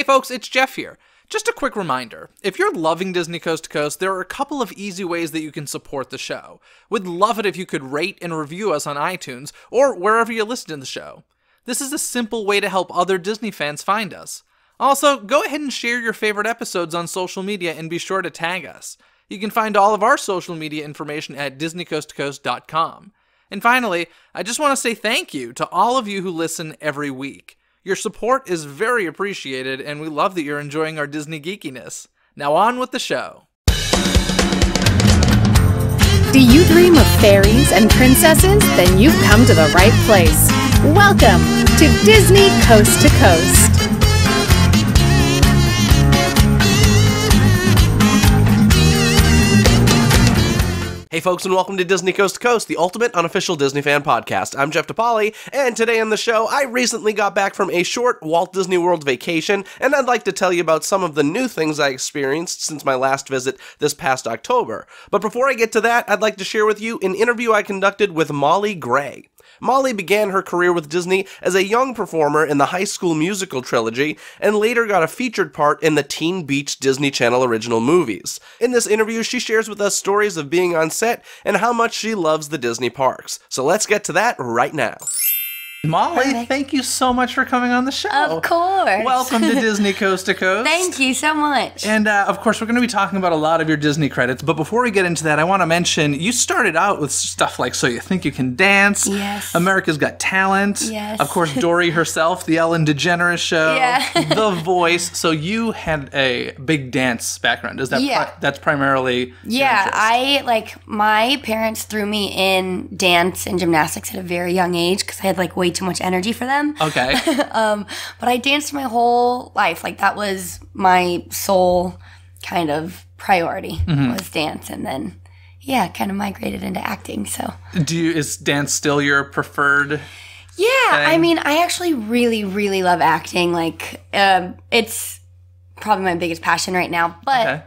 folks, it's Jeff here. Just a quick reminder, if you're loving Disney Coast to Coast, there are a couple of easy ways that you can support the show. We'd love it if you could rate and review us on iTunes, or wherever you listen to the show. This is a simple way to help other Disney fans find us. Also, go ahead and share your favorite episodes on social media and be sure to tag us. You can find all of our social media information at DisneyCoastToCoast.com. And finally, I just want to say thank you to all of you who listen every week. Your support is very appreciated, and we love that you're enjoying our Disney geekiness. Now on with the show. Do you dream of fairies and princesses? Then you've come to the right place. Welcome to Disney Coast to Coast. Hey folks, and welcome to Disney Coast to Coast, the ultimate unofficial Disney fan podcast. I'm Jeff DePauli, and today on the show, I recently got back from a short Walt Disney World vacation, and I'd like to tell you about some of the new things I experienced since my last visit this past October. But before I get to that, I'd like to share with you an interview I conducted with Mollee Gray. Mollee began her career with Disney as a young performer in the High School Musical trilogy, and later got a featured part in the Teen Beach Disney Channel original movies. In this interview, she shares with us stories of being on set and how much she loves the Disney parks. So let's get to that right now. Mollee, thank you so much for coming on the show. Of course. Welcome to Disney Coast to Coast. Thank you so much. And of course, we're going to be talking about a lot of your Disney credits. But before we get into that, I want to mention you started out with stuff like So You Think You Can Dance, Yes. America's Got Talent, Yes. of course, Dory herself, The Ellen DeGeneres Show, Yeah. The Voice. So you had a big dance background. Is that Yeah. that's primarily your interest? My parents threw me in dance and gymnastics at a very young age because I had way too much energy for them. Okay. But I danced my whole life. That was my sole kind of priority was dance, and then kind of migrated into acting. So Is dance still your preferred? yeah, thing? I actually really, really love acting. It's probably my biggest passion right now. But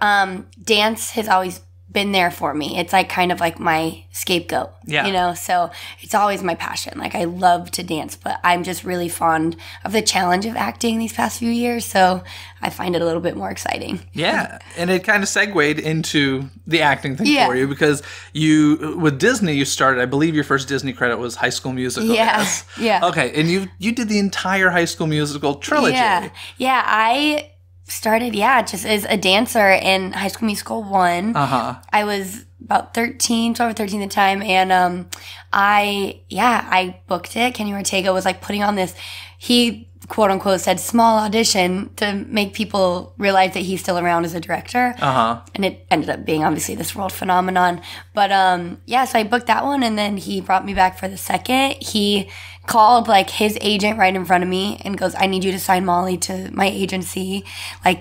dance has always been there for me. It's kind of my scapegoat. Yeah. So it's always my passion. I love to dance, but I'm just really fond of the challenge of acting these past few years. So I find it a little bit more exciting. Yeah, and it kind of segued into the acting thing Yeah. for you because with Disney, you started, I believe your first Disney credit was High School Musical. Yeah, Yes? yeah. Okay, and you did the entire High School Musical trilogy. Yeah. I started, just as a dancer in High School Musical 1. I was about 12 or 13 at the time, and I booked it. Kenny Ortega was putting on this, he quote unquote said small audition to make people realize that he's still around as a director. And it ended up being obviously this world phenomenon. But so I booked that one, and then he brought me back for the second. He called his agent right in front of me and goes, I need you to sign Mollee to my agency.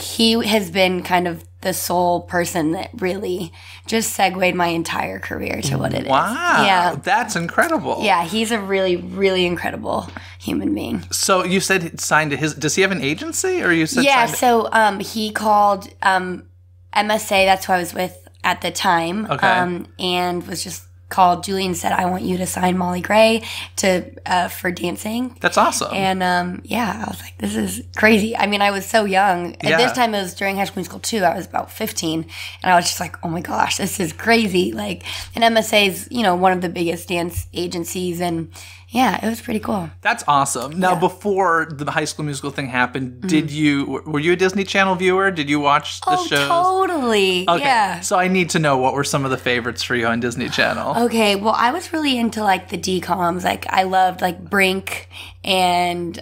He has been kind of the sole person that really just segued my entire career to what it is. Wow. Yeah. That's incredible. Yeah, he's a really, really incredible human being. So you said he signed to his, does he have an agency or you said Yeah, signed so he called MSA, that's who I was with at the time. Okay. And was just called Julie and said, I want you to sign Mollee Gray for dancing. That's awesome. And I was like, this is crazy. I was so young. Yeah. At this time, it was during High School Musical 2. I was about 15. And I was just like, oh my gosh, this is crazy. And MSA is, one of the biggest dance agencies. And yeah, it was pretty cool. That's awesome. Now, before the High School Musical thing happened, were you a Disney Channel viewer? Did you watch the shows? Totally. Okay. Yeah. So I need to know, what were some of the favorites for you on Disney Channel? Okay, well, I was really into the DComs. I loved Brink and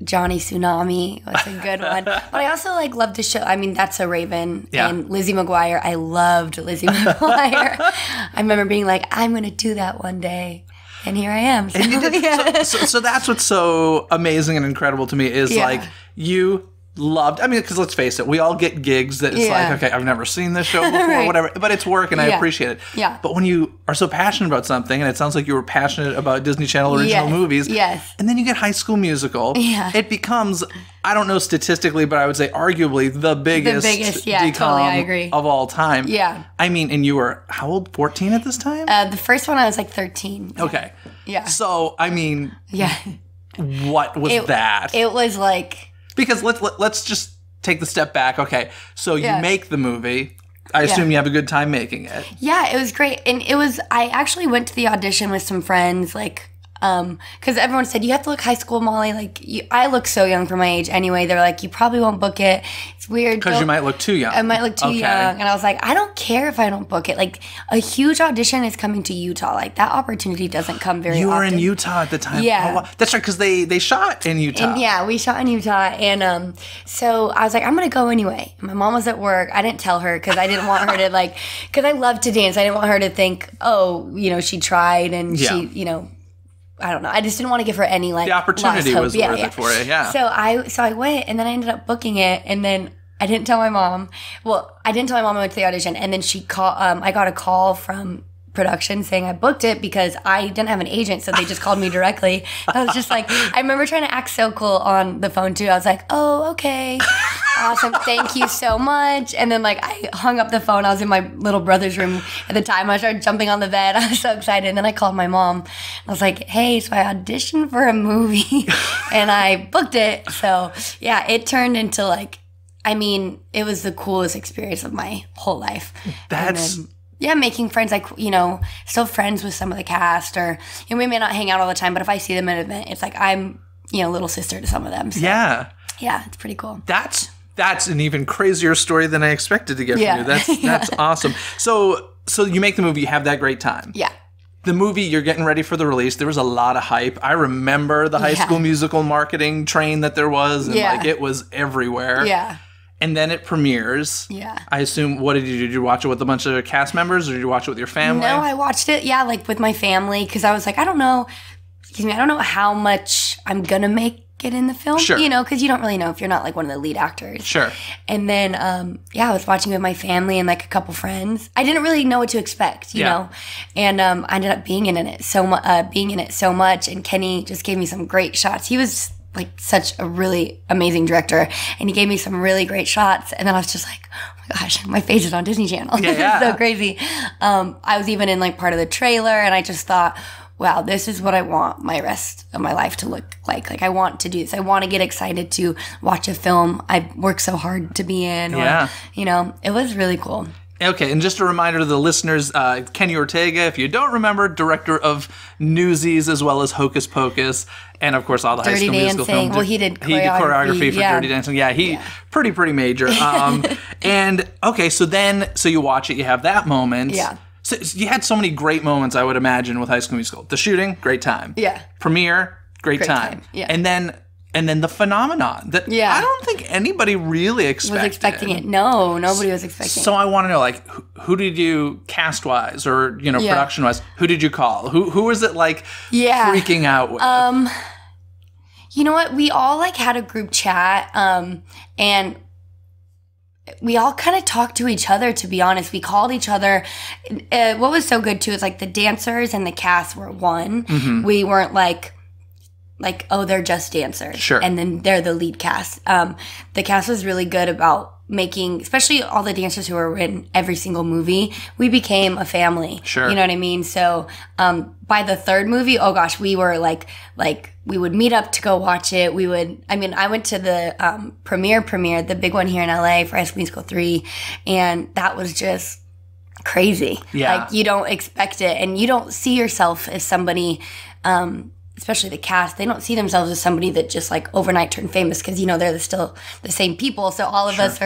Johnny Tsunami was a good one. But I also loved the show. That's a Raven and Lizzie McGuire. I loved Lizzie McGuire. I remember being I'm going to do that one day. And here I am. So, And you did, so that's what's so amazing and incredible to me is you loved, because let's face it, we all get gigs that it's okay, I've never seen this show before, Right. whatever, but it's work and I appreciate it. Yeah. But when you are so passionate about something, and it sounds like you were passionate about Disney Channel original movies, and then you get High School Musical, it becomes, I don't know statistically, but I would say arguably the biggest DCOM totally, I agree. of all time. Yeah. And you were, how old, 14 at this time? The first one I was 13. Okay. Yeah. So, Yeah. what was that? It was Because let's just take the step back. Okay, so you make the movie. I assume you have a good time making it. Yeah, it was great. And I actually went to the audition with some friends, like, because everyone said, you have to look high school, Molly. Like, I look so young for my age anyway. They're like, you probably won't book it. It's weird. Because you might look too young. I might look too young. And I was like, I don't care if I don't book it. Like, a huge audition is coming to Utah. Like, that opportunity doesn't come very often. You were in Utah at the time. Yeah. Oh, wow. That's right, because they shot in Utah. And yeah, we shot in Utah. And so I was like, I'm going to go anyway. My mom was at work. I didn't tell her because I didn't want her to, like, because I love to dance. I didn't want her to think, oh, she tried and she, I don't know. I just didn't want to give her any, like, the opportunity was worth it for you, yeah. So I went, and then I ended up booking it, and then I didn't tell my mom. Well, I didn't tell my mom I went to the audition, and then she called. I got a call from production saying I booked it because I didn't have an agent, so they just called me directly. I was just like, I remember trying to act so cool on the phone too. I was like, oh, okay, awesome, thank you so much. And then, like, I hung up the phone. I was in my little brother's room at the time. I started jumping on the bed. I was so excited. And then I called my mom. I was like, hey, so I auditioned for a movie and I booked it. So yeah, it turned into, like, I mean, it was the coolest experience of my whole life. Yeah, making friends, like, still friends with some of the cast, or we may not hang out all the time, but if I see them at an event, it's like I'm, little sister to some of them. So, yeah, it's pretty cool. That's an even crazier story than I expected to get from you. That's awesome. So you make the movie, you have that great time. Yeah. The movie, you're getting ready for the release. There was a lot of hype. I remember the High School Musical marketing train that there was, and like it was everywhere. Yeah. And then it premieres. Yeah. I assume, what did you do? Did you watch it with a bunch of cast members, or did you watch it with your family? No, I watched it, like, with my family, because I was like, I don't know how much I'm going to make it in the film. Sure. Because you don't really know if you're not, like, one of the lead actors. Sure. And then, I was watching it with my family and, like, a couple friends. I didn't really know what to expect, you know? And I ended up being in it so much, and Kenny just gave me some great shots. He was, like, such a really amazing director, and he gave me some really great shots, and then I was just like, oh my gosh, my face is on Disney Channel. This is so crazy. I was even in, like, part of the trailer, and I just thought, wow, this is what I want my rest of my life to look like. Like, I want to do this. I want to get excited to watch a film I worked so hard to be in. Or, it was really cool. Okay, and just a reminder to the listeners, Kenny Ortega, if you don't remember, director of Newsies as well as Hocus Pocus, and of course all the High School Musical films. Well, he did choreography for Dirty Dancing. Yeah, pretty major. And okay, so you watch it, you have that moment. Yeah. So you had so many great moments, I would imagine, with High School Musical. The shooting, great time. Yeah. Premiere, great time. Yeah. And then the phenomenon that I don't think anybody really expected. Was expecting it. No, nobody was expecting it. So I want to know, like, who did you, cast-wise or, production-wise, who did you call? Who was it, like, freaking out with? You know what? We all, like, had a group chat, and we all kind of talked to each other, to be honest. We called each other. What was so good, too, is, like, the dancers and the cast were one. Mm-hmm. We weren't, like, oh, they're just dancers. Sure. And then they're the lead cast. The cast was really good about making, especially all the dancers who were in every single movie, we became a family. Sure. You know what I mean? So by the third movie, oh gosh, we were like we would meet up to go watch it. I went to the premiere, the big one here in LA for High School Musical 3, and that was just crazy. Yeah. Like, you don't expect it, and you don't see yourself as somebody, especially the cast, they don't see themselves as somebody that just, like, overnight turned famous, because, they're still the same people. So all of us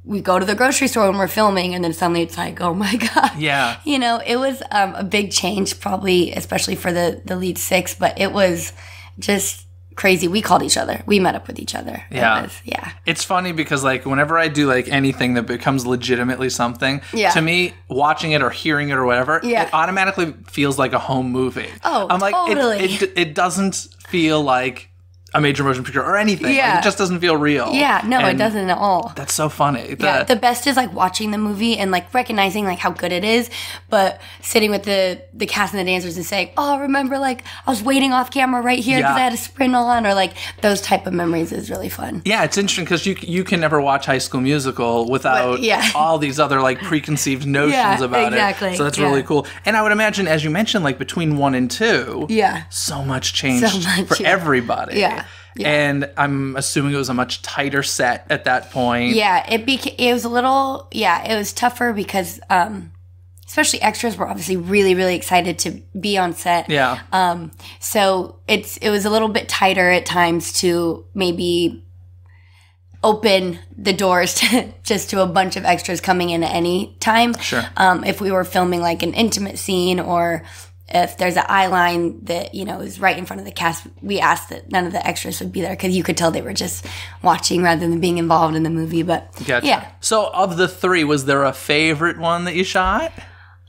we go to the grocery store when we're filming, and then suddenly it's like, oh my God. Yeah. It was a big change, probably, especially for the lead six, but it was just crazy. We called each other. We met up with each other. Yeah. It's funny because, like, whenever I do, like, anything that becomes legitimately something, to me, watching it or hearing it or whatever, it automatically feels like a home movie. Oh, I'm like, totally. It doesn't feel like a major motion picture or anything. Yeah. Like, it just doesn't feel real. Yeah, no, it doesn't at all. That's so funny. The best is, like, watching the movie and, like, recognizing, like, how good it is, but sitting with the cast and the dancers and saying, oh, remember, like, I was waiting off camera right here because I had a sprint on, or, like, those type of memories is really fun. Yeah, it's interesting because you can never watch High School Musical without all these other, like, preconceived notions about it. So that's really cool. And I would imagine, as you mentioned, like, between 1 and 2, so much changed for everybody. Yeah. And I'm assuming it was a much tighter set at that point. Yeah, it was a little, it was tougher because, especially extras were obviously really, really excited to be on set. Yeah. So it was a little bit tighter at times to maybe open the doors to a bunch of extras coming in at any time. Sure. If we were filming like an intimate scene, or if there's an eye line that, is right in front of the cast, we asked that none of the extras would be there because you could tell they were just watching rather than being involved in the movie. But gotcha. Yeah. So of the three, was there a favorite one that you shot?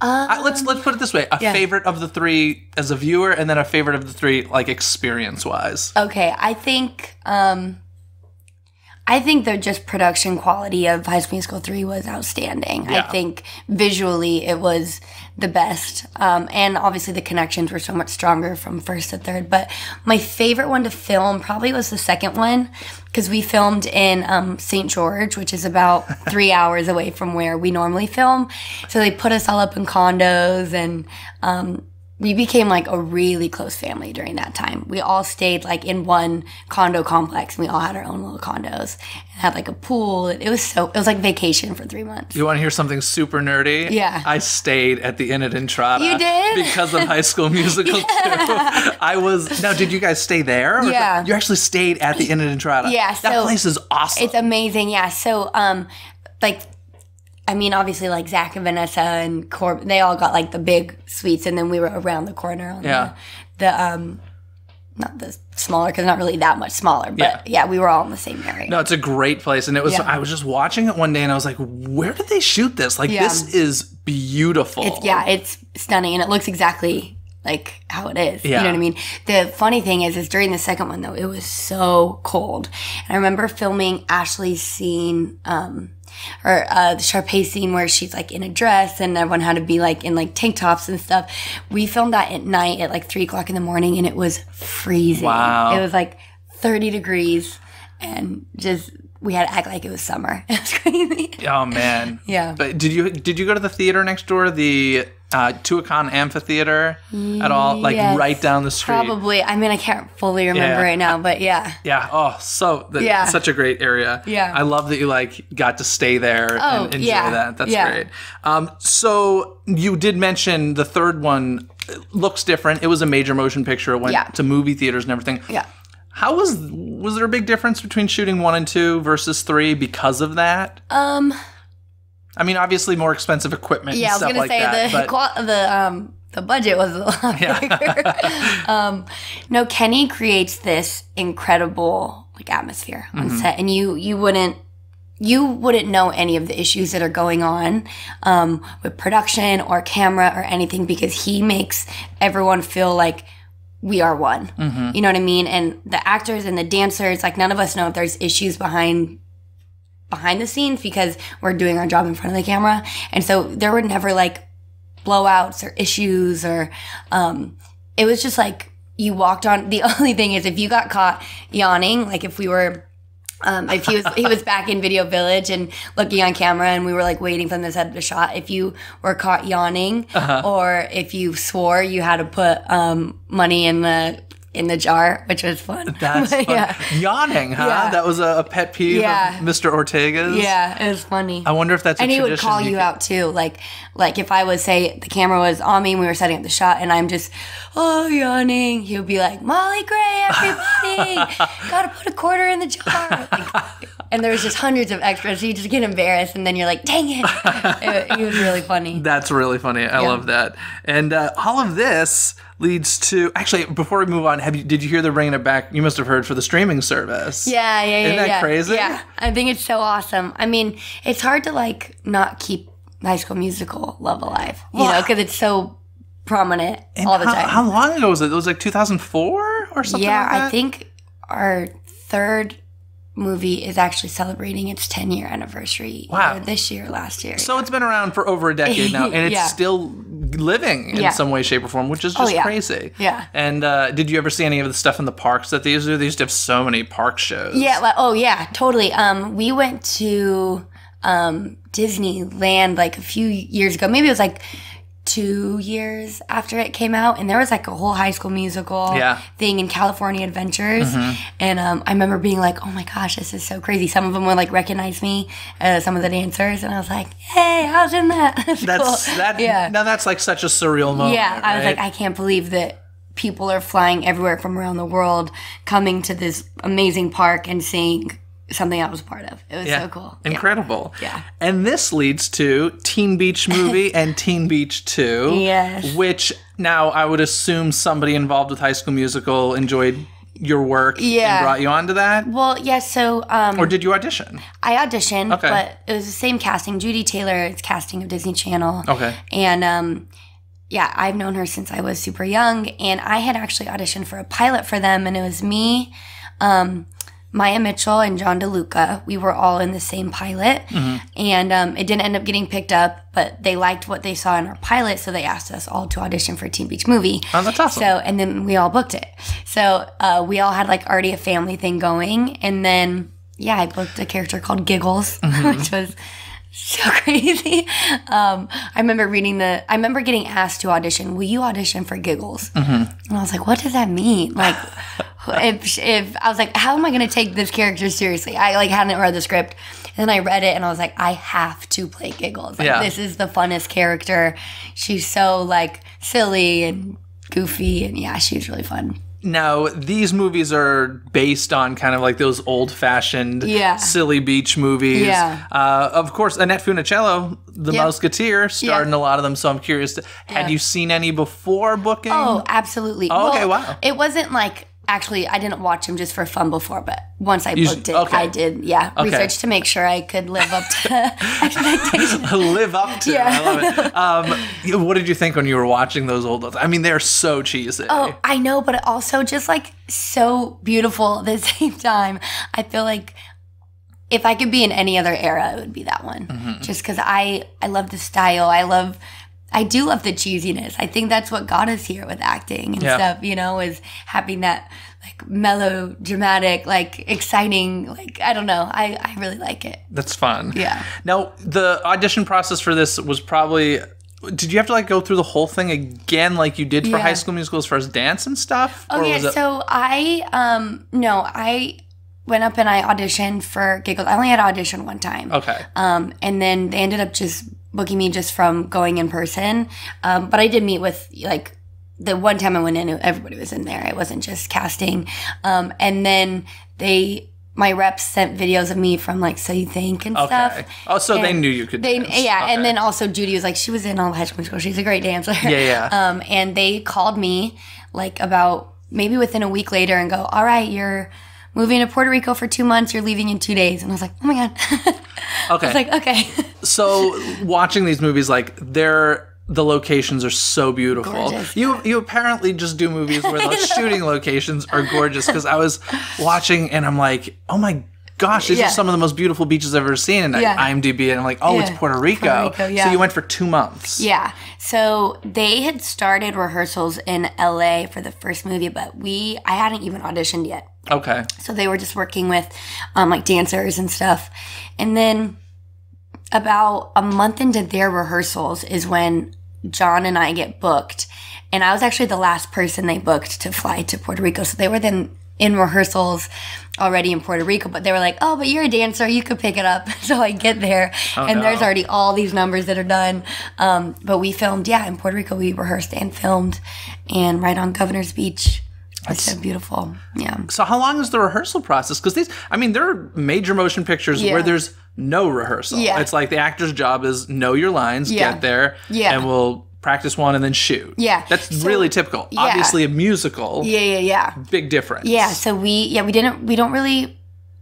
Let's put it this way: a favorite of the three as a viewer, and then a favorite of the three, like experience wise. Okay, I think the just production quality of High School Musical 3 was outstanding. Yeah. I think visually it was the best. And obviously the connections were so much stronger from first to third. But my favorite one to film probably was the second one, because we filmed in St. George, which is about 3 hours away from where we normally film. So they put us all up in condos, and we became like a really close family during that time. We all stayed like in one condo complex, and we all had our own little condos and had like a pool. It was like vacation for 3 months. You want to hear something super nerdy? Yeah. I stayed at the Inn at Entrada. You did? Because of High School Musical 2. Now, did you guys stay there? Yeah. You actually stayed at the Inn at Entrada. Yeah. That place is awesome. It's amazing. Yeah. So, obviously, like Zach and Vanessa and Corb, they all got like the big suites, and then we were around the corner on the not the smaller, because not really that much smaller, but we were all in the same area. No, it's a great place, and it was. I was just watching it one day, and I was like, "Where did they shoot this? Like, this is beautiful." It's stunning, and it looks exactly like how it is. Yeah. You know what I mean? The funny thing is during the second one though, it was so cold. And I remember filming Ashley's scene, the Sharpay scene where she's like in a dress and everyone had to be like in like tank tops and stuff. We filmed that at night at like 3:00 in the morning, and it was freezing. Wow. It was like 30 degrees, and just we had to act like it was summer. It was crazy. Oh man. Yeah. But did you go to the theater next door, the Tuacahn Amphitheater at all? Like right down the street. Probably. I mean, I can't fully remember right now, but yeah. Yeah. Oh, such a great area. Yeah. I love that you like got to stay there and enjoy that. That's great. So you did mention the third one looks different. It was a major motion picture. It went to movie theaters and everything. Yeah. How was there a big difference between shooting 1 and 2 versus 3 because of that? I mean, obviously more expensive equipment and stuff like that. Yeah, I was going to say the budget was a lot bigger. No, Kenny creates this incredible like atmosphere on set, and you wouldn't know any of the issues that are going on with production or camera or anything, because he makes everyone feel like we are one. You know what I mean? And the actors and the dancers, like none of us know if there's issues behind the scenes, because we're doing our job in front of the camera. And so there were never like blowouts or issues, or it was just like you walked on. The only thing is if you got caught yawning, like if we were if he was back in Video Village and looking on camera, and we were like waiting for them to set up a shot, if you were caught yawning or if you swore, you had to put money in the jar, which was fun. That's fun. Yawning, huh? Yeah. That was a pet peeve of Mr. Ortega's? Yeah, it was funny. I wonder if that's a tradition. And he would call you out too. Like if I was, say, the camera was on me and we were setting up the shot and I'm just, yawning, he would be like, Mollee Gray, everybody, gotta put a quarter in the jar. And there was just hundreds of extras, so you just get embarrassed, and then you're like, dang it. He was really funny. That's really funny. I love that. And all of this leads to, actually, before we move on, did you hear they're bringing it back? You must have heard, for the streaming service. Yeah. Isn't that crazy? Yeah, I think it's so awesome. I mean, it's hard to like not keep High School Musical love alive, you know, because it's so prominent all the time. How long ago was it? It was like 2004 or something like that? Yeah, I think our third movie is actually celebrating its 10-year anniversary this year, last year. So it's been around for over a decade now, and it's still living in some way, shape, or form, which is just crazy. Yeah. And did you ever see any of the stuff in the parks that they used to do? They used to have so many park shows. Yeah, totally. We went to Disneyland like a few years ago. Maybe it was like 2 years after it came out, and there was like a whole High School Musical thing in California Adventures, and I remember being like, oh my gosh, this is so crazy. Some of them would like recognize me, some of the dancers, and I was like, hey, I was in that. That's cool. Now that's like such a surreal moment. Yeah, I was right? like, I can't believe that people are flying everywhere from around the world, coming to this amazing park and seeing something I was a part of. It was so cool. Incredible. Yeah. And this leads to Teen Beach Movie and Teen Beach 2. Yes. Which now I would assume somebody involved with High School Musical enjoyed your work and brought you onto that? Well, so... or did you audition? I auditioned, but it was the same casting. Judy Taylor, it's casting of Disney Channel. Okay. And... I've known her since I was super young, and I had actually auditioned for a pilot for them, and it was me, Maya Mitchell, and John DeLuca. We were all in the same pilot, and it didn't end up getting picked up, but they liked what they saw in our pilot, so they asked us all to audition for Teen Beach Movie. Oh, that's awesome. So, and then we all booked it. So we all had like already a family thing going, and then, I booked a character called Giggles, which was... so crazy. I remember getting asked to audition, will you audition for Giggles? And I was like, what does that mean? Like, if I was like, how am I going to take this character seriously? I like hadn't read the script. And then I read it and I was like, I have to play Giggles. Like, this is the funnest character. She's so like silly and goofy, and she was really fun. Now, these movies are based on kind of like those old-fashioned, silly beach movies. Yeah. Of course, Annette Funicello, the Musketeer, starred in a lot of them, so I'm curious. Had you seen any before booking? Oh, absolutely. Oh, okay, wow. It wasn't like... Actually, I didn't watch them just for fun before, but once I booked it, I did, research to make sure I could live up to expectations. Live up to, I love it. What did you think when you were watching those old ones? I mean, they're so cheesy. Oh, I know, but also just like so beautiful at the same time. I feel like if I could be in any other era, it would be that one. Just because I love the style. I do love the cheesiness. I think that's what got us here with acting and stuff, is having that like melodramatic, like exciting, like, I don't know. I really like it. That's fun. Yeah. Now, the audition process for this was probably, did you have to like go through the whole thing again like you did for High School Musical as far as dance and stuff? Oh, so I went up and I auditioned for Giggles. I only had to audition one time. Okay. And then they ended up just booking me just from going in person. But I did meet with, like, the one time I went in, everybody was in there. It wasn't just casting. And then my reps sent videos of me from, like, So You Think and stuff. Oh, so they knew you could dance. Yeah, and then also Judy was like, she was in all the High School Musical. She's a great dancer. Yeah. And they called me, like, about maybe within a week later and go, all right, you're moving to Puerto Rico for 2 months, you're leaving in 2 days. And I was like, oh my God. Okay. I was like, okay. So watching these movies, like, the locations are so beautiful. Gorgeous. You apparently just do movies where those shooting locations are gorgeous, because I was watching and I'm like, oh my gosh, these are some of the most beautiful beaches I've ever seen. And IMDb, and I'm like, oh, it's Puerto Rico. So you went for 2 months. Yeah. So they had started rehearsals in LA for the first movie, but I hadn't even auditioned yet. Okay. So they were just working with like dancers and stuff. And then about a month into their rehearsals is when John and I get booked. And I was actually the last person they booked to fly to Puerto Rico. So they were then in rehearsals already in Puerto Rico, but they were like, oh, but you're a dancer, you could pick it up. So I get there and there's already all these numbers that are done. But we filmed, in Puerto Rico, we rehearsed and filmed, and right on Governor's Beach. It's so beautiful. Yeah. So how long is the rehearsal process? Because there are major motion pictures where there's no rehearsal. Yeah. It's like the actor's job is know your lines, get there, and we'll practice one and then shoot. Yeah. That's really typical. Yeah. Obviously a musical. Yeah. Big difference. Yeah. So we don't really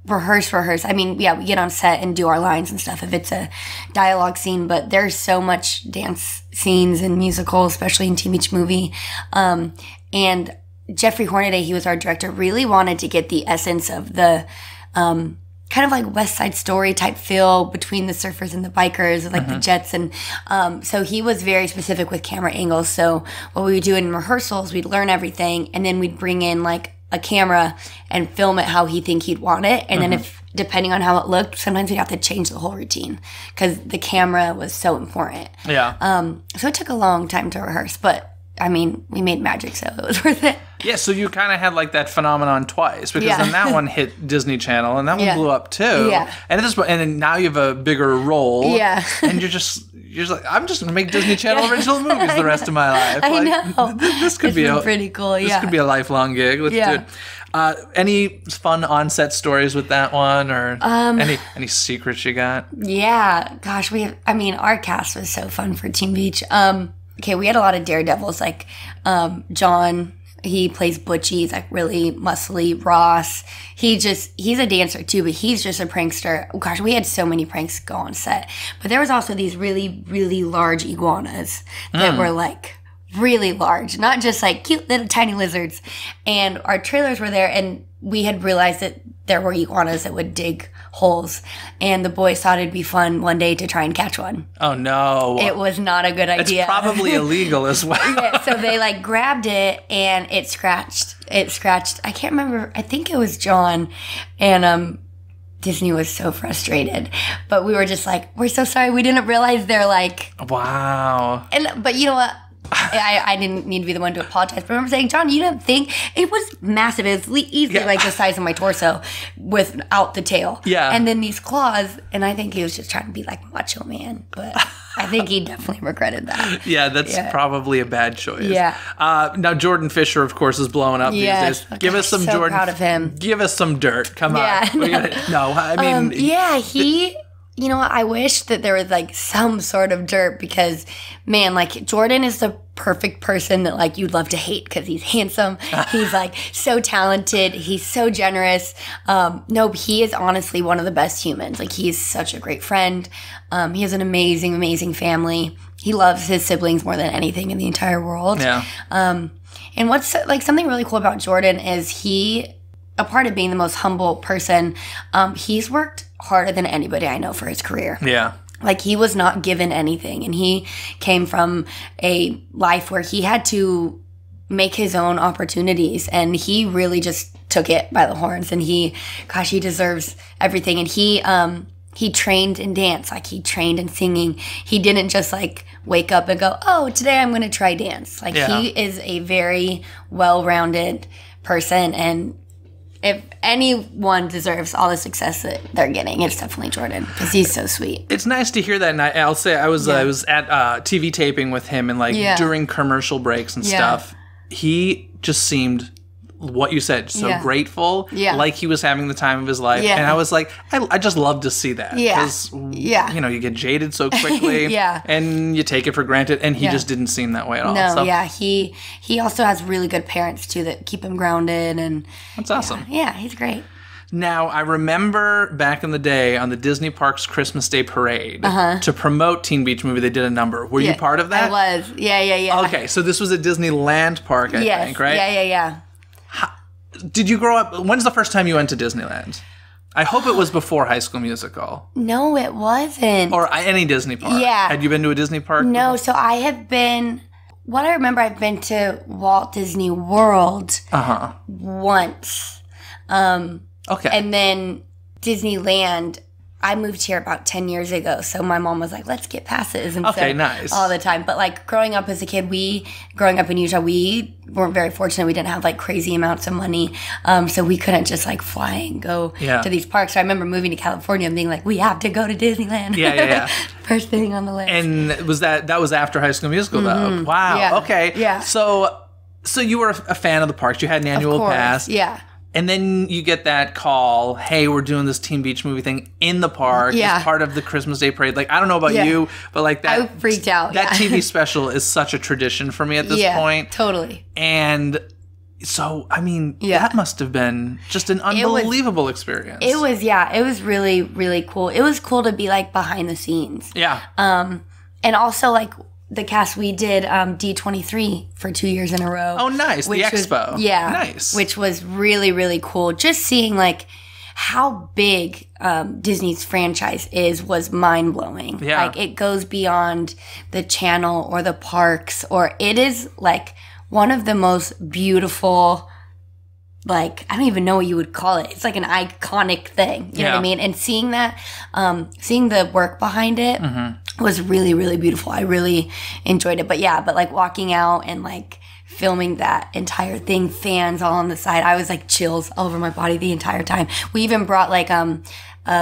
rehearse. I mean, we get on set and do our lines and stuff if it's a dialogue scene, but there's so much dance scenes in musicals, especially in Teen Beach Movie. And Jeffrey Hornaday, he was our director, really wanted to get the essence of the kind of like West Side Story type feel between the surfers and the bikers, like the jets. And so he was very specific with camera angles. So what we would do in rehearsals, we'd learn everything, and then we'd bring in like a camera and film it how he think he'd want it. And then if depending on how it looked, sometimes we'd have to change the whole routine because the camera was so important. Yeah. So it took a long time to rehearse, but I mean, we made magic, so it was worth it. Yeah, so you kind of had like that phenomenon twice because then that one hit Disney Channel and that one blew up too. Yeah. And then now you have a bigger role. Yeah. And you're just like, I'm just gonna make Disney Channel original movies the rest of my life. I like, know. This could be pretty cool. This could be a lifelong gig. Let's do it. Any fun on-set stories with that one, or any secrets you got? Yeah, gosh, our cast was so fun for Teen Beach. Okay, we had a lot of daredevils, like John, he plays Butchie, he's like really muscly. Ross, he's a dancer too, but he's just a prankster. Oh, gosh, we had so many pranks go on set. But there was also these really, really large iguanas that were like really large, not just like cute little tiny lizards. And our trailers were there, and we had realized that there were iguanas that would dig holes, and the boys thought it'd be fun one day to try and catch one. Oh no. It was not a good idea. It's probably illegal as well. Yeah, so they like grabbed it and it scratched. I can't remember. I think it was John, and Disney was so frustrated. But we were just like, we're so sorry. We didn't realize they're like, wow. But you know what? I didn't need to be the one to apologize. But I remember saying, John, you didn't think it was massive. It was easily like the size of my torso without the tail. Yeah. And then these claws, and I think he was just trying to be like macho man. But I think he definitely regretted that. Yeah, that's probably a bad choice. Yeah. Now Jordan Fisher, of course, is blowing up these days. Give us some so Jordan. Proud of him. Give us some dirt. Come on. I mean. He. You know what? I wish that there was like some sort of dirt because, man, like Jordan is the perfect person that like you'd love to hate because he's handsome. He's like so talented. He's so generous. No, he is honestly one of the best humans. Like he's such a great friend. He has an amazing, amazing family. He loves his siblings more than anything in the entire world. Yeah. And what's like something really cool about Jordan is a part of being the most humble person, he's worked harder than anybody I know for his career. Yeah. Like he was not given anything, and he came from a life where he had to make his own opportunities, and he really just took it by the horns, and he deserves everything. And he trained in dance, like he trained in singing. He didn't just like wake up and go, oh, today I'm going to try dance. Like he is a very well-rounded person, and if anyone deserves all the success that they're getting, it's definitely Jordan because he's so sweet. It's nice to hear that, and I'll say I was at TV taping with him, and like during commercial breaks and stuff, he just seemed what you said, so grateful, like he was having the time of his life. And I was like, I just love to see that because you know, you get jaded so quickly and you take it for granted, and he just didn't seem that way at all. No, he also has really good parents too that keep him grounded, and that's awesome. Yeah, he's great. Now, I remember back in the day on the Disney Parks Christmas Day Parade, to promote Teen Beach Movie, they did a number. Were you part of that? I was. Yeah. Okay, so this was a Disneyland park, I think, right? Yeah. Did you grow up? When's the first time you went to Disneyland? I hope it was before High School Musical. No, it wasn't. Or any Disney park. Yeah. Had you been to a Disney park? No, before? so I have been. What I remember, I've been to Walt Disney World once. Okay. And then Disneyland, I moved here about 10 years ago, so my mom was like, let's get passes. And nice. All the time. But like growing up as a kid, growing up in Utah, we weren't very fortunate. We didn't have like crazy amounts of money. So we couldn't just like fly and go to these parks. So I remember moving to California and being like, we have to go to Disneyland. Yeah. First thing on the list. And that was after High School Musical though? Wow. Yeah. Okay. Yeah. So you were a fan of the parks. You had an annual pass. Yeah. And then you get that call, hey, we're doing this Teen Beach Movie thing in the park as part of the Christmas Day Parade. Like, I don't know about you, but like that. I freaked out. That TV special is such a tradition for me at this point. Totally. And so, I mean, that must have been just an unbelievable experience. It was really, really cool. It was cool to be like behind the scenes. Yeah. And also like, the cast, we did D23 for 2 years in a row. Oh, nice. The expo. Nice. Which was really, really cool. Just seeing, like, how big Disney's franchise was mind-blowing. Yeah. Like, it goes beyond the channel or the parks, or it is, like, one of the most beautiful like, I don't even know what you would call it. It's like an iconic thing. You know what I mean? And seeing that, seeing the work behind it was really, really beautiful. I really enjoyed it. But like walking out and like filming that entire thing, fans all on the side, I was like chills all over my body the entire time. We even brought like a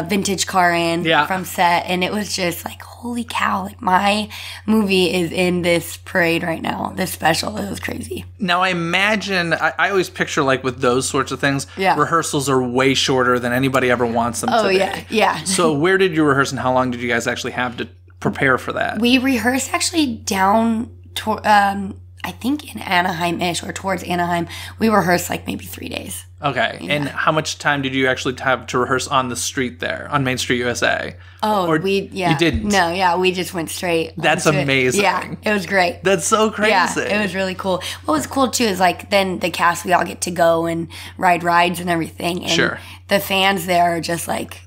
vintage car in from set, and it was just like, holy cow, like my movie is in this parade right now, this special. It was crazy. Now I imagine, I always picture like with those sorts of things, rehearsals are way shorter than anybody ever wants them to be. So where did you rehearse, and how long did you guys actually have to prepare for that? We rehearsed actually down to, I think in Anaheim-ish or towards Anaheim. We rehearsed like maybe 3 days. Okay. Yeah. And how much time did you actually have to rehearse on the street there, on Main Street, USA? Oh, you didn't? No, we just went straight. That's amazing. Yeah, it was great. That's so crazy. Yeah, it was really cool. What was cool too is like then the cast, we all get to go and ride rides and everything. And the fans there are just like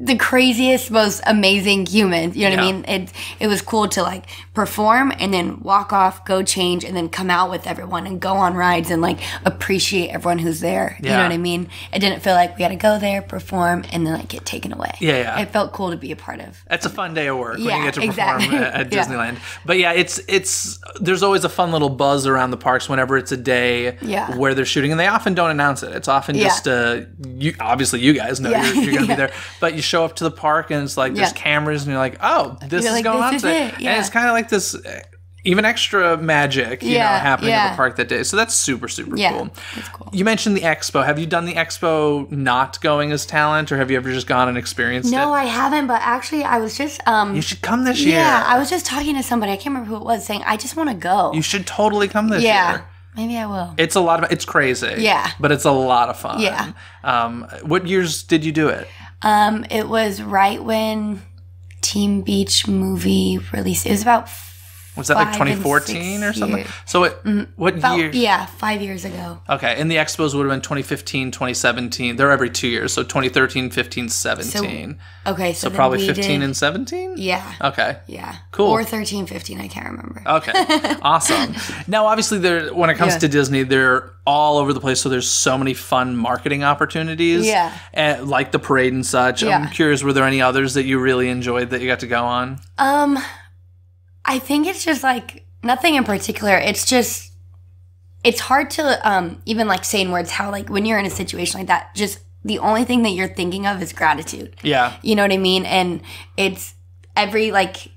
the craziest, most amazing humans. You know what I mean? It was cool to like perform and then walk off, go change, and then come out with everyone and go on rides and like appreciate everyone who's there. You know what I mean? It didn't feel like we had to go there, perform, and then like get taken away. It felt cool to be a part of. It's a fun day of work when you get to perform at Disneyland. But it's there's always a fun little buzz around the parks whenever it's a day where they're shooting, and they often don't announce it. It's often just obviously you guys know you're going to be there, but you show up to the park and it's like there's cameras and you're like, oh, this is going on today. And it's kind of like this even extra magic you know happening at the park that day. So that's super cool. That's cool. You mentioned the expo. Have you done the expo not going as talent, or have you ever just gone and experienced it? No, I haven't, but actually I was just you should come this year. Yeah, I was just talking to somebody, I can't remember who it was, saying I just want to go. You should totally come this year. Maybe I will. It's a lot of it's crazy. Yeah. But it's a lot of fun. Yeah. What years did you do it? It was right when Team Beach movie released. It was about was that like 2014 or something? So what year? Yeah, 5 years ago. Okay, and the expos would have been 2015, 2017. They're every 2 years, so 2013, 15, 17. So probably 15 and 17? Yeah. Okay. Yeah. Cool. Or 13, 15, I can't remember. Okay. Awesome. Now, obviously, when it comes to Disney, they're all over the place, so there's so many fun marketing opportunities. Yeah. Like the parade and such. Yeah. I'm curious, were there any others that you really enjoyed that you got to go on? I think it's just like nothing in particular. It's just, it's hard to even like say in words how like when you're in a situation like that, just the only thing that you're thinking of is gratitude. Yeah. You know what I mean? And it's every like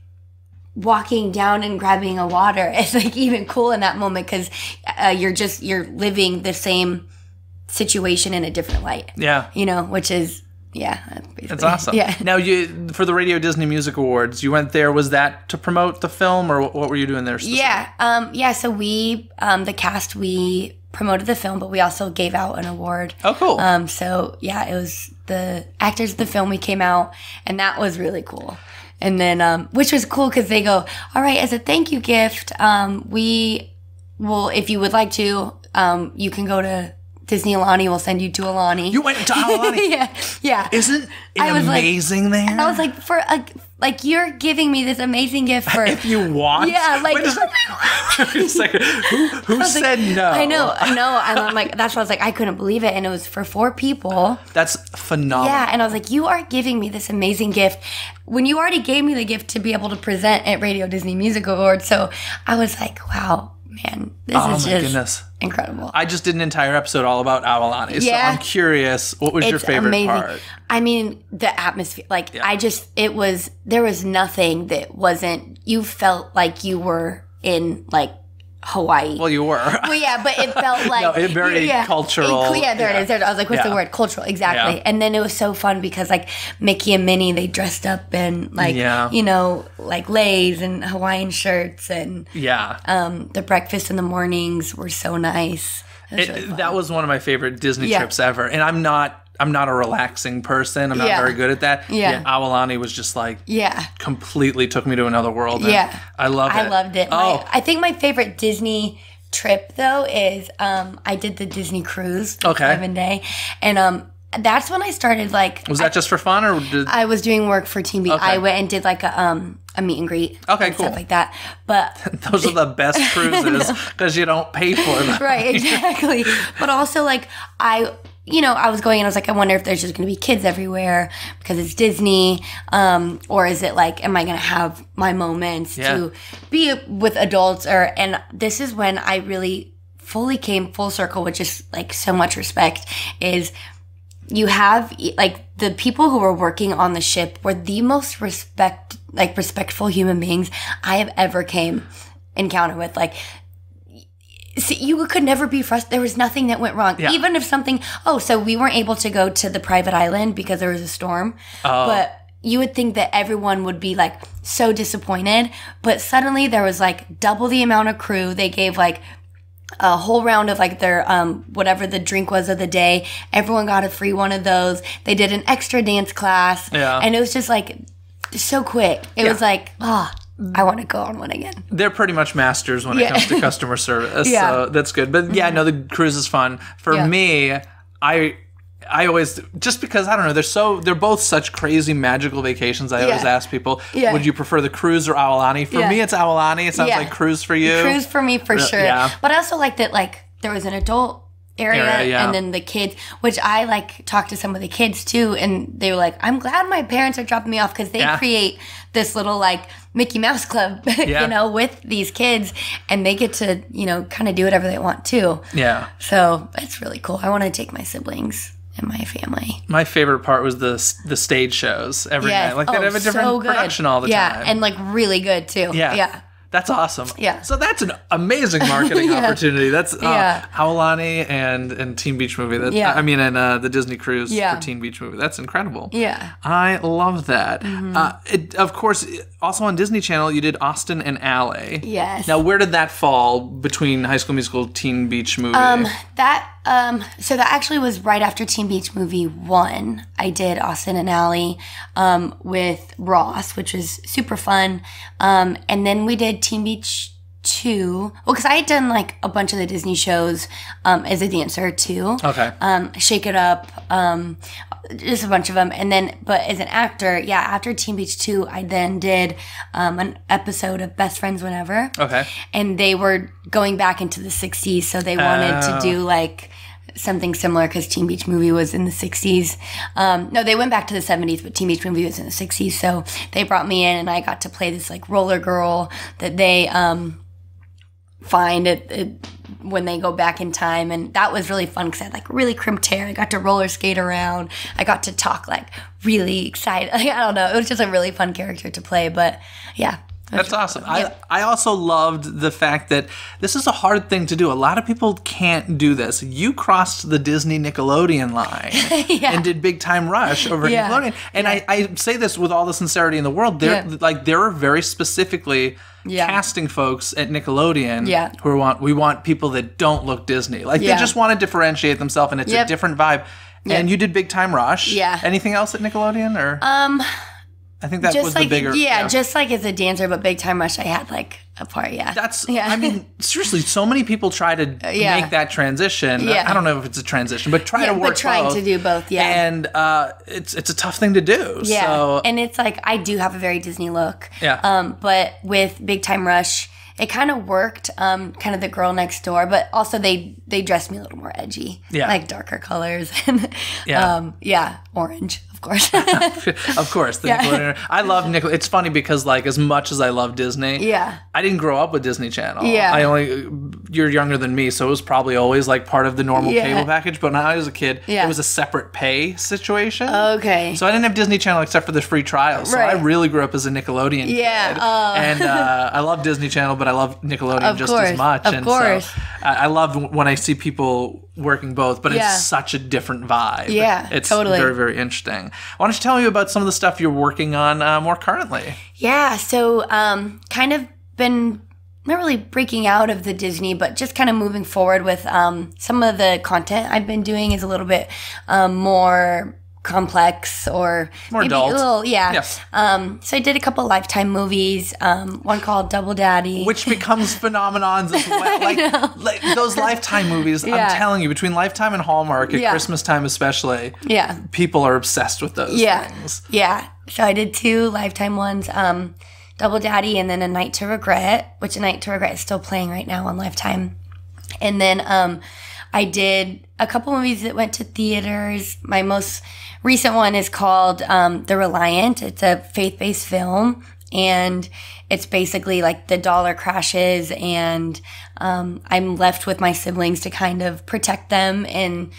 walking down and grabbing a water. It's like even cool in that moment because you're living the same situation in a different light. Yeah. You know, which is, that's awesome. Yeah. Now, for the Radio Disney Music Awards, you went there. Was that to promote the film, or what were you doing there specifically? Yeah. So we, the cast, we promoted the film, but we also gave out an award. Oh, cool. So yeah, it was the actors of the film. We came out, and that was really cool. And then, which was cool because they go, all right, as a thank you gift, we will, if you would like to, you can go to Disney Alani. Will send you to Alani. You went to Alani? Yeah. Isn't it amazing there? I was like, like you're giving me this amazing gift for if you want. Yeah, like wait a second. Who said like, no? I know. And I'm like, that's why I was like, I couldn't believe it, and it was for 4 people. That's phenomenal. Yeah, and I was like, you are giving me this amazing gift when you already gave me the gift to be able to present at Radio Disney Music Awards. So I was like, wow. Man, this is just incredible. I just did an entire episode all about Aulani, so I'm curious, what was your favorite part? I mean, the atmosphere. Like, there was nothing that wasn't, you felt like you were in, like, Hawaii. Well, you were. Well, yeah, but it felt like very cultural. There it is. I was like, what's the word? Cultural, exactly. Yeah. And then it was so fun because like Mickey and Minnie, they dressed up in like you know, like leis and Hawaiian shirts, and the breakfast in the mornings were so nice. That was one of my favorite Disney trips ever, and I'm not a relaxing person. I'm not very good at that. Yeah. Aulani was just like, completely took me to another world. I loved it. I loved it. Oh. I think my favorite Disney trip, though, is I did the Disney cruise, the 7-day. And that's when I started, like... Was that just for fun, or did... I was doing work for Team B. I went and did, like, a a meet and greet. Okay, and cool. Stuff like that. But those are the best cruises because you don't pay for them. Right, exactly. But also, like, I was going and I was like, I wonder if there's just going to be kids everywhere because it's Disney, or is it like, am I going to have my moments to be with adults? And this is when I really fully came full circle with just like so much respect. Is you have like the people who were working on the ship were the most respectful human beings I have ever encountered with. Like, see, you could never be frustrated. There was nothing that went wrong. Yeah. Even if something, so we weren't able to go to the private island because there was a storm. But you would think that everyone would be like so disappointed. But suddenly there was like double the amount of crew. They gave like a whole round of like their whatever the drink was of the day. Everyone got a free one of those. They did an extra dance class. Yeah. And it was just like so quick. It was like, I want to go on one again. They're pretty much masters when it comes to customer service. So that's good. But yeah, no, the cruise is fun. For me, I always, just because, I don't know, they're both such crazy magical vacations. I always ask people, would you prefer the cruise or Aulani? For me, it's Aulani. It sounds like cruise for you. Cruise for me, for sure. Yeah. But I also like that, like, there was an adult area and then the kids, which I like talked to some of the kids too, and they were like, I'm glad my parents are dropping me off because they create this little like Mickey Mouse Club, with these kids, and they get to, kind of do whatever they want too. Yeah. So it's really cool. I want to take my siblings and my family. My favorite part was the stage shows every night. Like, they'd have a different production all the time. Yeah, and like really good too. Yeah. That's awesome. Yeah. So that's an amazing marketing opportunity. That's Aulani and Teen Beach Movie. I mean, and the Disney Cruise for Teen Beach Movie. That's incredible. Yeah. I love that. Mm-hmm. Of course, also on Disney Channel, you did Austin and Ally. Yes. Now, where did that fall between High School Musical, Teen Beach Movie? So that actually was right after Teen Beach Movie 1. I did Austin and Ally with Ross, which was super fun. And then we did Teen Beach 2. Well, because I had done like a bunch of the Disney shows as a dancer too. Okay. Shake It Up, just a bunch of them. And then, but as an actor, after Teen Beach 2, I then did an episode of Best Friends Whenever. Okay. And they were going back into the 60s, so they wanted to do like something similar because Teen Beach Movie was in the 60s. No, they went back to the 70s, but Teen Beach Movie was in the 60s. So they brought me in and I got to play this like roller girl that they find when they go back in time. And that was really fun because I had like really crimped hair. I got to roller skate around. I got to talk like really excited. Like, I don't know. It was just a really fun character to play. But yeah. That's awesome. I also loved the fact that this is a hard thing to do. A lot of people can't do this. You crossed the Disney Nickelodeon line and did Big Time Rush over Nickelodeon. And I say this with all the sincerity in the world. There are very specifically casting folks at Nickelodeon who we want people that don't look Disney. Like, they just want to differentiate themselves, and it's a different vibe. And you did Big Time Rush. Yeah. Anything else at Nickelodeon, or? I think that was like, the bigger... Yeah, just like as a dancer, but Big Time Rush, I had like a part, I mean, seriously, so many people try to make that transition. I don't know if it's a transition, but try to work both. Trying to do both, And it's a tough thing to do. Yeah, so. And it's like, I do have a very Disney look. Yeah. But with Big Time Rush, it kind of worked, kind of the girl next door, but also they dressed me a little more edgy. Yeah. Like darker colors. And, orange. Of course. Of course. Nickelodeon. I love Nickelodeon. It's funny because, like, as much as I love Disney, I didn't grow up with Disney Channel. Yeah. You're younger than me, so it was probably always, like, part of the normal cable package. But when I was a kid, it was a separate pay situation. Okay. So I didn't have Disney Channel except for the free trial. So I really grew up as a Nickelodeon kid. And I love Disney Channel, but I love Nickelodeon just as much. Of course. So I love when I see people working both, but it's such a different vibe. Yeah, it's totally. Very, very interesting. Why don't you tell me about some of the stuff you're working on more currently? Yeah, so kind of been not really breaking out of the Disney, but just kind of moving forward with some of the content I've been doing is a little bit more complex or more maybe adult. A little, so I did a couple Lifetime movies, one called Double Daddy, which becomes phenomenons as well. Like those Lifetime movies, I'm telling you, between Lifetime and Hallmark at Christmas time especially, people are obsessed with those things. Yeah. So I did 2 Lifetime ones. Double Daddy, and then A Night to Regret, which A Night to Regret is still playing right now on Lifetime. And then I did a couple movies that went to theaters. My most recent one is called The Reliant. It's a faith-based film, and it's basically like the dollar crashes, and I'm left with my siblings to kind of protect them in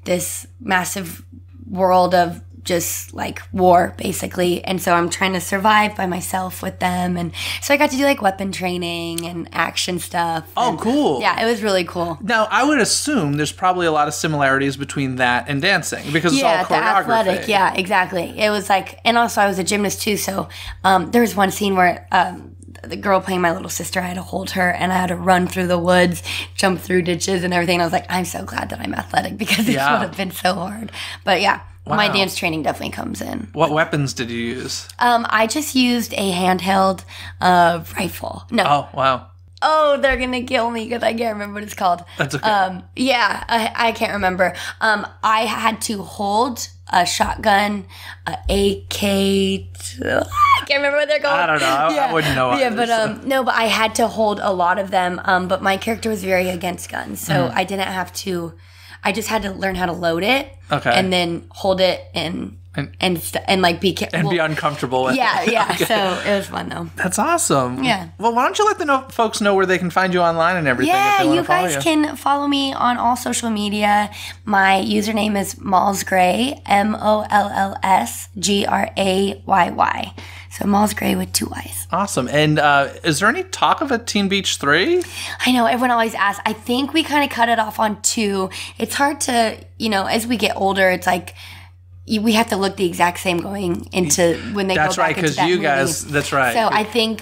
this massive world of just like war, basically. And so I'm trying to survive by myself with them. And so I got to do like weapon training and action stuff. Oh, cool. Yeah, it was really cool. Now, I would assume there's probably a lot of similarities between that and dancing because it's all choreography. Yeah, the athletic. Yeah, exactly. It was like, and also I was a gymnast too. So there was one scene where the girl playing my little sister, I had to hold her and I had to run through the woods, jump through ditches and everything. And I was like, I'm so glad that I'm athletic because it would have been so hard. But yeah. Wow. My dance training definitely comes in. What weapons did you use? I just used a handheld rifle. No. Oh, wow. Oh, they're going to kill me because I can't remember what it's called. That's okay. Yeah, I can't remember. I had to hold a shotgun, AK. I can't remember what they're called. I don't know. I wouldn't know. Yeah, but no, but I had to hold a lot of them. But my character was very against guns, so I didn't have to. I just had to learn how to load it, and then hold it and like be be uncomfortable with it. Yeah. Okay. So it was fun though. That's awesome. Yeah. Well, why don't you let the folks know where they can find you online and everything? Yeah, if they you guys can follow me on all social media. My username is Mollee Gray, MollsGrayy. So Mollee Gray with 2 Y's. Awesome. And is there any talk of a Teen Beach 3? I know, everyone always asks. I think we kind of cut it off on 2. It's hard to, as we get older, it's like we have to look the exact same going into when they go back into that movie. That's right, because you guys, that's right. So I think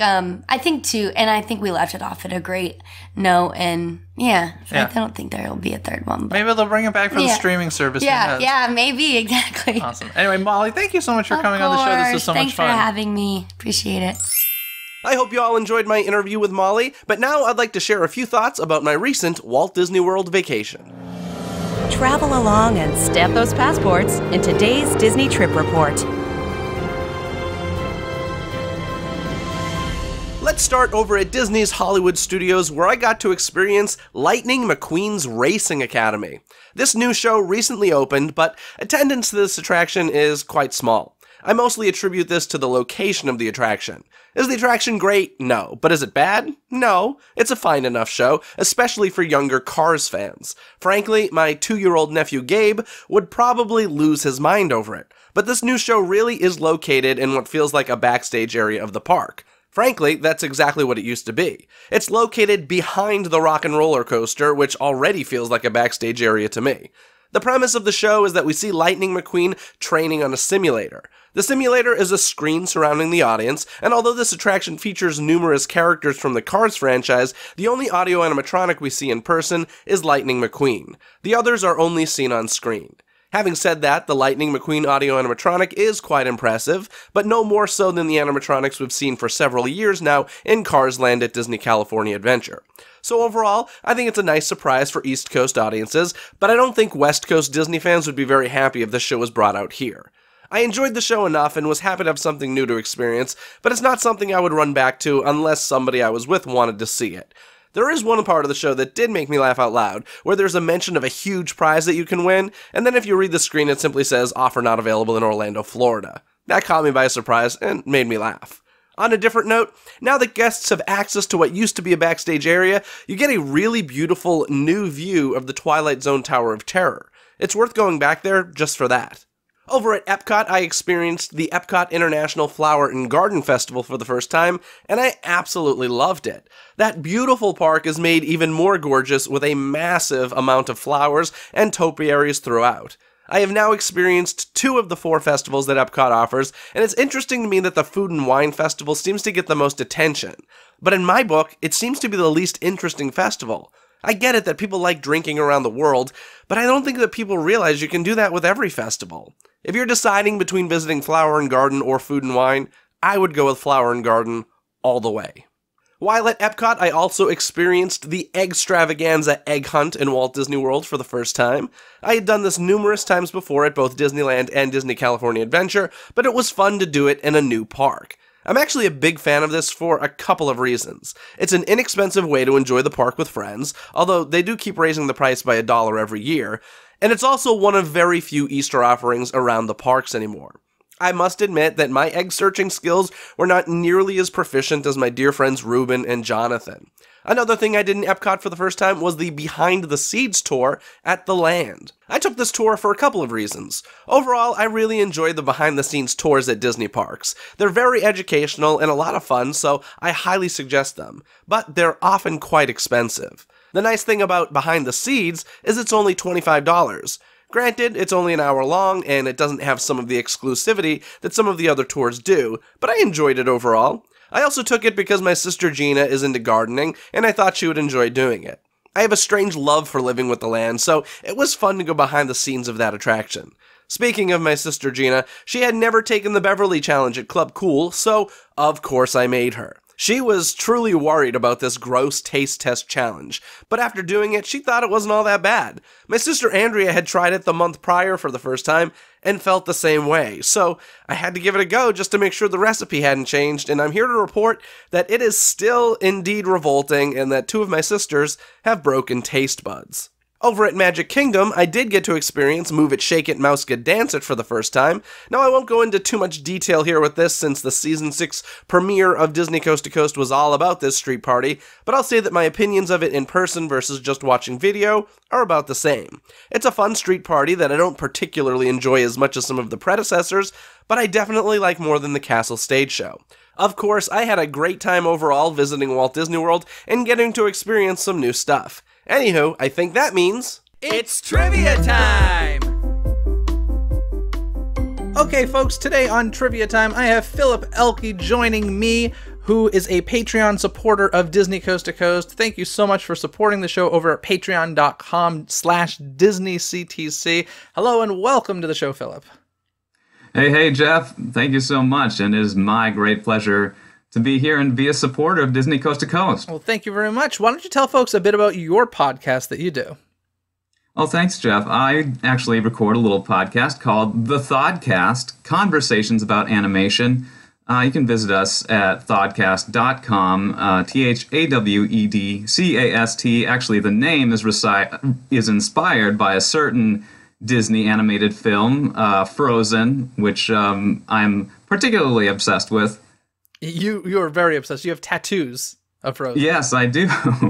2, and I think we left it off at a great note, and I don't think there will be a third one. But maybe they'll bring it back for the streaming service. Yeah, maybe, exactly. Awesome. Anyway, Mollee, thank you so much for coming on the show. This was so much fun. Thanks for having me. Appreciate it. I hope you all enjoyed my interview with Mollee, but now I'd like to share a few thoughts about my recent Walt Disney World vacation. Travel along and stamp those passports in today's Disney Trip Report. Let's start over at Disney's Hollywood Studios, where I got to experience Lightning McQueen's Racing Academy. This new show recently opened, but attendance to this attraction is quite small. I mostly attribute this to the location of the attraction. Is the attraction great? No. But is it bad? No. It's a fine enough show, especially for younger Cars fans. Frankly, my 2-year-old nephew Gabe would probably lose his mind over it. But this new show really is located in what feels like a backstage area of the park. Frankly, that's exactly what it used to be. It's located behind the Rock and Roller Coaster, which already feels like a backstage area to me. The premise of the show is that we see Lightning McQueen training on a simulator. The simulator is a screen surrounding the audience, and although this attraction features numerous characters from the Cars franchise, the only audio animatronic we see in person is Lightning McQueen. The others are only seen on screen. Having said that, the Lightning McQueen audio animatronic is quite impressive, but no more so than the animatronics we've seen for several years now in Cars Land at Disney California Adventure. So overall, I think it's a nice surprise for East Coast audiences, but I don't think West Coast Disney fans would be very happy if this show was brought out here. I enjoyed the show enough and was happy to have something new to experience, but it's not something I would run back to unless somebody I was with wanted to see it. There is one part of the show that did make me laugh out loud, where there's a mention of a huge prize that you can win, and then if you read the screen it simply says, "Offer not available in Orlando, Florida." That caught me by surprise and made me laugh. On a different note, now that guests have access to what used to be a backstage area, you get a really beautiful new view of the Twilight Zone Tower of Terror. It's worth going back there just for that. Over at Epcot, I experienced the Epcot International Flower and Garden Festival for the first time, and I absolutely loved it. That beautiful park is made even more gorgeous with a massive amount of flowers and topiaries throughout. I have now experienced 2 of the 4 festivals that Epcot offers, and it's interesting to me that the Food and Wine Festival seems to get the most attention. But in my book, it seems to be the least interesting festival. I get it that people like drinking around the world, but I don't think that people realize you can do that with every festival. If you're deciding between visiting Flower and Garden or Food and Wine, I would go with Flower and Garden all the way. While at Epcot, I also experienced the Eggstravaganza egg hunt in Walt Disney World for the first time. I had done this numerous times before at both Disneyland and Disney California Adventure, but it was fun to do it in a new park. I'm actually a big fan of this for a couple of reasons. It's an inexpensive way to enjoy the park with friends, although they do keep raising the price by $1 every year, and it's also one of very few Easter offerings around the parks anymore. I must admit that my egg searching skills were not nearly as proficient as my dear friends Ruben and Jonathan. Another thing I did in Epcot for the first time was the Behind the Seeds tour at the Land. I took this tour for a couple of reasons. Overall, I really enjoy the behind-the-scenes tours at Disney parks. They're very educational and a lot of fun, so I highly suggest them. But they're often quite expensive. The nice thing about Behind the Seeds is it's only $25. Granted, it's only an hour long, and it doesn't have some of the exclusivity that some of the other tours do, but I enjoyed it overall. I also took it because my sister Gina is into gardening, and I thought she would enjoy doing it. I have a strange love for living with the land, so it was fun to go behind the scenes of that attraction. Speaking of my sister Gina, she had never taken the Beverly Challenge at Club Cool, so of course I made her. She was truly worried about this gross taste test challenge, but after doing it, she thought it wasn't all that bad. My sister Andrea had tried it the month prior for the first time, and felt the same way, so I had to give it a go just to make sure the recipe hadn't changed, and I'm here to report that it is still indeed revolting, and that 2 of my sisters have broken taste buds. Over at Magic Kingdom, I did get to experience Move It, Shake It, Mouse Get Dance It for the first time. Now, I won't go into too much detail here with this since the Season 6 premiere of Disney Coast to Coast was all about this street party, but I'll say that my opinions of it in person versus just watching video are about the same. It's a fun street party that I don't particularly enjoy as much as some of the predecessors, but I definitely like more than the Castle Stage Show. Of course, I had a great time overall visiting Walt Disney World and getting to experience some new stuff. Anywho, I think that means it's trivia time! Okay, folks, today on Trivia Time, I have Philip Elke joining me, who is a Patreon supporter of Disney Coast to Coast. Thank you so much for supporting the show over at patreon.com/DisneyCTC. Hello and welcome to the show, Philip. Hey, Jeff. Thank you so much, and it is my great pleasure to be here and be a supporter of Disney Coast to Coast. Well, thank you very much. Why don't you tell folks a bit about your podcast that you do? Oh, thanks, Jeff. I actually record a little podcast called The Thodcast, Conversations about Animation. You can visit us at thodcast.com, THAWEDCAST. Actually, the name is inspired by a certain Disney animated film, Frozen, which I'm particularly obsessed with. You are very obsessed. You have tattoos of Frozen. Yes, I do.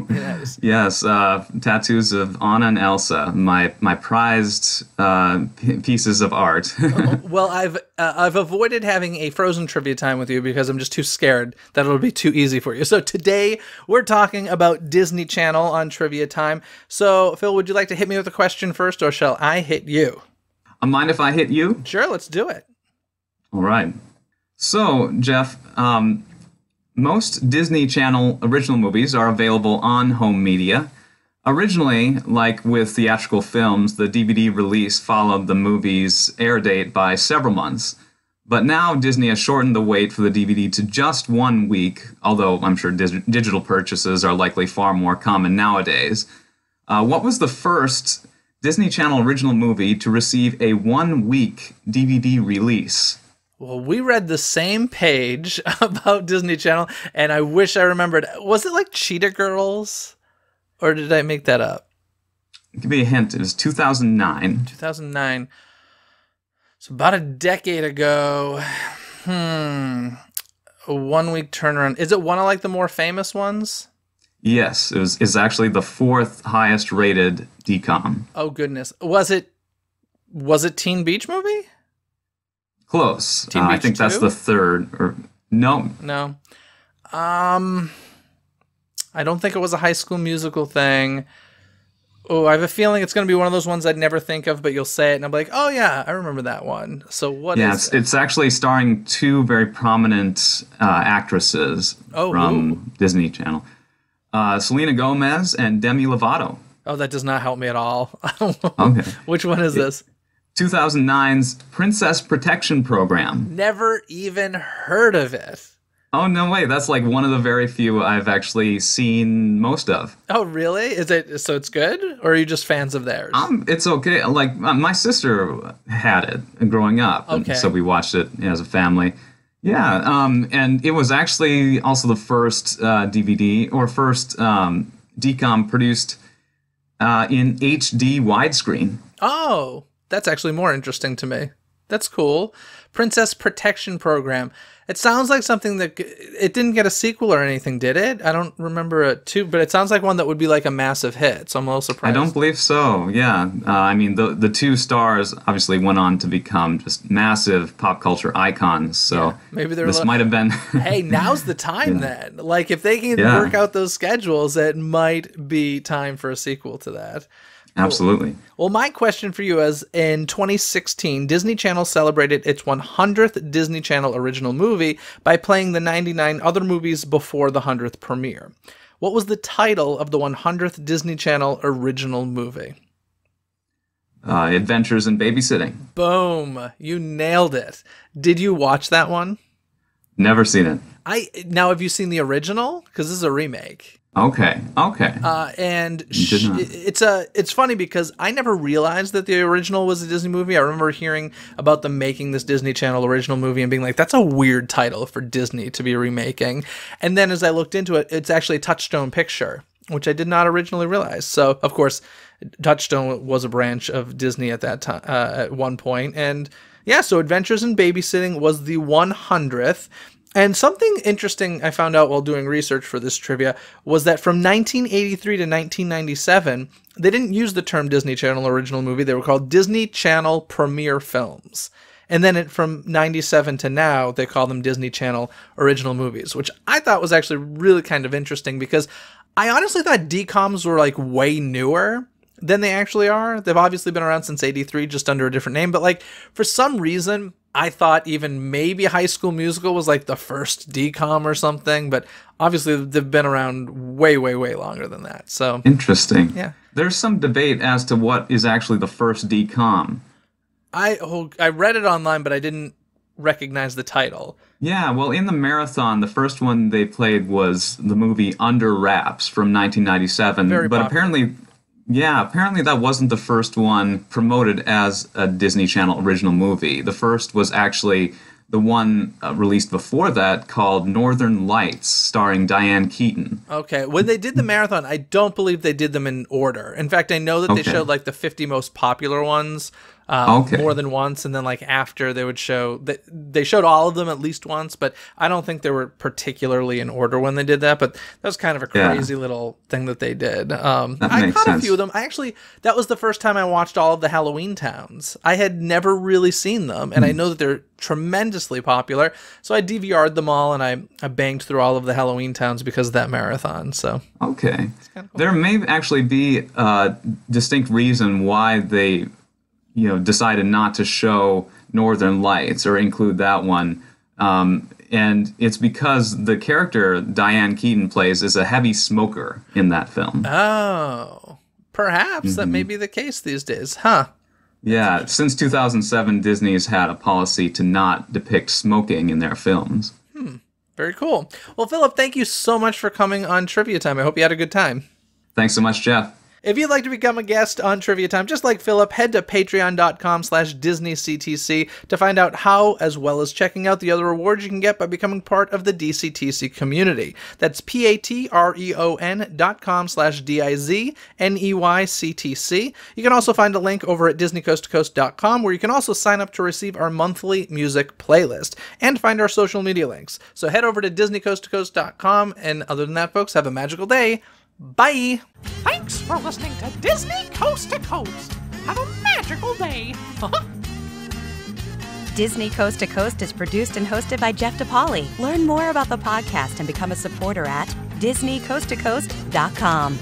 Yes. Yes, tattoos of Anna and Elsa, my prized pieces of art. Well, I've avoided having a Frozen trivia time with you because I'm just too scared that it'll be too easy for you. So today we're talking about Disney Channel on Trivia Time. So Phil, would you like to hit me with a question first, or shall I hit you? Mind if I hit you? Sure, let's do it. All right. So, Jeff, most Disney Channel original movies are available on home media. Originally, like with theatrical films, the DVD release followed the movie's air date by several months. But now Disney has shortened the wait for the DVD to just 1 week, although I'm sure digital purchases are likely far more common nowadays. What was the first Disney Channel original movie to receive a 1-week DVD release? Well, we read the same page about Disney Channel, and I wish I remembered. Was it like Cheetah Girls? Or did I make that up? I'll give you a hint. It was 2009. 2009. So about a decade ago. A 1-week turnaround. Is it one of like the more famous ones? Yes, it's actually the 4th highest rated DCOM. Oh goodness. Was it Teen Beach Movie? Close. Teen Beach I think 2? that's the 3rd. Or no. I don't think it was a High School Musical thing. Oh, I have a feeling it's going to be one of those ones I'd never think of, but you'll say it, and I'm like, oh yeah, I remember that one. So what is it? It's actually starring 2 very prominent actresses from Disney Channel. Selena Gomez and Demi Lovato. Oh, that does not help me at all. Okay. Which one is this? 2009's Princess Protection Program. Never even heard of it. Oh, no way. That's like one of the very few I've actually seen most of. Oh, really? Is it so it's good? Or are you just fans of theirs? It's okay. Like, my sister had it growing up. Okay. And so we watched it as a family. Yeah, and it was actually also the first DVD or first DCOM produced in HD widescreen. Oh, that's actually more interesting to me. That's cool. Princess Protection Program. It sounds like something that it didn't get a sequel or anything, did it? I don't remember it too, but it sounds like one that would be like a massive hit. So I'm a little surprised. I don't believe so. Yeah, I mean the two stars obviously went on to become just massive pop culture icons. So yeah, maybe this might have been. Hey, now's the time then. Like if they can work out those schedules, it might be time for a sequel to that. Absolutely. Well, my question for you is, in 2016, Disney Channel celebrated its 100th Disney Channel original movie by playing the 99 other movies before the 100th premiere. What was the title of the 100th Disney Channel original movie? Adventures in Babysitting. Boom. You nailed it. Did you watch that one? Never seen it. Now, have you seen the original? Because this is a remake. Okay. And it's funny because I never realized that the original was a Disney movie. I remember hearing about them making this Disney Channel original movie and being like, that's a weird title for Disney to be remaking. And then as I looked into it, it's actually a Touchstone picture, which I did not originally realize. So, of course, Touchstone was a branch of Disney at that time, at one point. And yeah, so Adventures in Babysitting was the 100th. And something interesting I found out while doing research for this trivia was that from 1983 to 1997, they didn't use the term Disney Channel original movie. They were called Disney Channel Premiere Films. And then from 97 to now, they call them Disney Channel original movies, which I thought was actually really kind of interesting because I honestly thought DCOMs were like way newer than they actually are. They've obviously been around since 83, just under a different name. But like for some reason, I thought even maybe High School Musical was like the first DCOM or something, but obviously they've been around way, way, way longer than that. So interesting. Yeah. There's some debate as to what is actually the first DCOM. I read it online, but I didn't recognize the title. Yeah, well, in the marathon, the first one they played was the movie Under Wraps from 1997. Very but popular. apparently that wasn't the first one promoted as a Disney Channel original movie. The first was actually the one released before that called Northern Lights, starring Diane Keaton. Okay, when they did the marathon, I don't believe they did them in order. In fact, I know that they showed like the 50 most popular ones more than once, and then like after they would show they showed all of them at least once, but I don't think they were particularly in order when they did that. But that was kind of a crazy little thing that they did. I caught a few of them. That was the first time I watched all of the Halloween Towns. I had never really seen them, and I know that they're tremendously popular, so I DVR'd them all, and I banged through all of the Halloween Towns because of that marathon. So okay, cool. There may actually be a distinct reason why they decided not to show Northern Lights or include that one. And it's because the character Diane Keaton plays is a heavy smoker in that film. Oh, perhaps that may be the case these days, huh? Yeah, since 2007, Disney's had a policy to not depict smoking in their films. Very cool. Well, Philip, thank you so much for coming on Trivia Time. I hope you had a good time. Thanks so much, Jeff. If you'd like to become a guest on Trivia Time, just like Philip, head to patreon.com/DisneyCTC to find out how, as well as checking out the other rewards you can get by becoming part of the DCTC community. That's patreon.com/DIZNEYCTC. You can also find a link over at DisneyCoastToCoast.com, where you can also sign up to receive our monthly music playlist and find our social media links. So head over to DisneyCoastToCoast.com, and other than that, folks, have a magical day. Bye! Thanks for listening to Disney Coast to Coast. Have a magical day. Disney Coast to Coast is produced and hosted by Jeff DePauli. Learn more about the podcast and become a supporter at DisneyCoastToCoast.com.